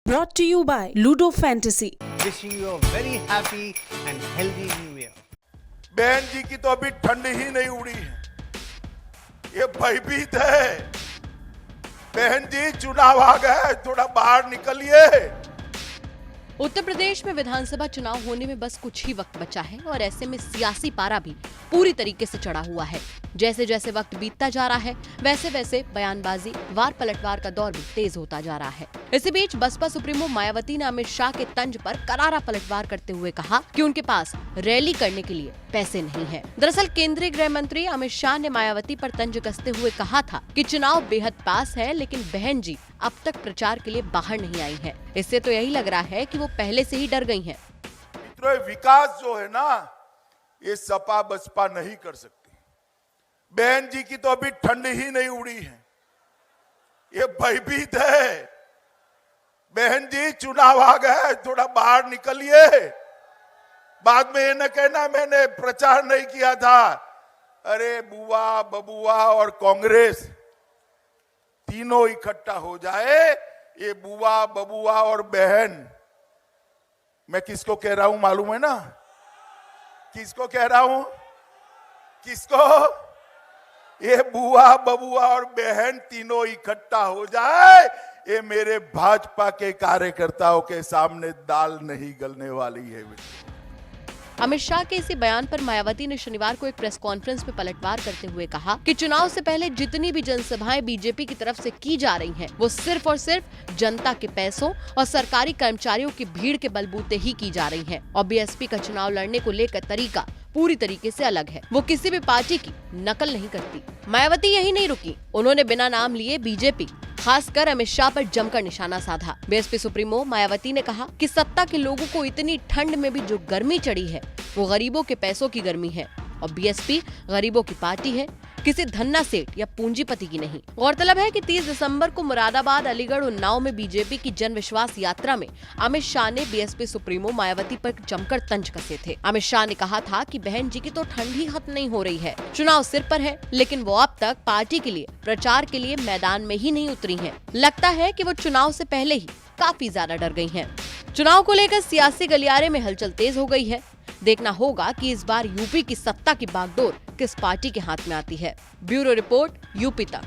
Brought to you by Ludo Fantasy. Wishing you a very happy and healthy new year. बहन जी की तो अभी ठंड ही नहीं उड़ी है, ये भयभीत है। बहन जी चुनाव आ गए, थोड़ा बाहर निकलिए। उत्तर प्रदेश में विधानसभा चुनाव होने में बस कुछ ही वक्त बचा है और ऐसे में सियासी पारा भी पूरी तरीके से चढ़ा हुआ है। जैसे जैसे वक्त बीतता जा रहा है वैसे वैसे बयानबाजी, वार पलटवार का दौर भी तेज होता जा रहा है। इसी बीच बसपा सुप्रीमो मायावती ने अमित शाह के तंज पर करारा पलटवार करते हुए कहा कि उनके पास रैली करने के लिए पैसे नहीं है। दरअसल केंद्रीय गृह मंत्री अमित शाह ने मायावती पर तंज कसते हुए कहा था कि चुनाव बेहद पास है, लेकिन बहन जी अब तक प्रचार के लिए बाहर नहीं आई है। इससे तो यही लग रहा है कि वो पहले से ही डर गई हैं। मित्रों, विकास जो है ना, ये सपा बसपा नहीं कर सकती। बहन जी की तो अभी ठंड ही नहीं उड़ी है, ये भयभीत है। बहन जी चुनाव आ गए, थोड़ा बाहर निकलिए। बाद में ये न कहना मैंने प्रचार नहीं किया था। अरे बुआ, बबुआ और कांग्रेस तीनों इकट्ठा हो जाए, ये बुआ, बबुआ और बहन, मैं किसको कह रहा हूं मालूम है ना? किसको कह रहा हूं? किसको? ये बुआ, बबुआ और बहन तीनों इकट्ठा हो जाए, ये मेरे भाजपा के कार्यकर्ताओं के सामने दाल नहीं गलने वाली है। अमित शाह के इसी बयान पर मायावती ने शनिवार को एक प्रेस कॉन्फ्रेंस में पलटवार करते हुए कहा कि चुनाव से पहले जितनी भी जनसभाएं बीजेपी की तरफ से की जा रही हैं, वो सिर्फ और सिर्फ जनता के पैसों और सरकारी कर्मचारियों की भीड़ के बलबूते ही की जा रही हैं। और बीएसपी का चुनाव लड़ने को लेकर तरीका पूरी तरीके से अलग है। वो किसी भी पार्टी की नकल नहीं करती। मायावती यही नहीं रुकी, उन्होंने बिना नाम लिए बीजेपी, खासकर अमित शाह पर जमकर निशाना साधा। बीएसपी सुप्रीमो मायावती ने कहा कि सत्ता के लोगों को इतनी ठंड में भी जो गर्मी चढ़ी है वो गरीबों के पैसों की गर्मी है, और बीएसपी गरीबों की पार्टी है, किसी धन्ना सेठ या पूंजीपति की नहीं। गौरतलब है कि 30 दिसंबर को मुरादाबाद, अलीगढ़, उन्नाव में बीजेपी की जन विश्वास यात्रा में अमित शाह ने बीएसपी सुप्रीमो मायावती पर जमकर तंज कसे थे। अमित शाह ने कहा था कि बहन जी की तो ठंड ही खत्म नहीं हो रही है, चुनाव सिर पर है, लेकिन वो अब तक पार्टी के लिए प्रचार के लिए मैदान में ही नहीं उतरी है। लगता है कि वो चुनाव से पहले ही काफी ज्यादा डर गई है। चुनाव को लेकर सियासी गलियारे में हलचल तेज हो गई है। देखना होगा कि इस बार यूपी की सत्ता की बागडोर किस पार्टी के हाथ में आती है। ब्यूरो रिपोर्ट, यूपी तक।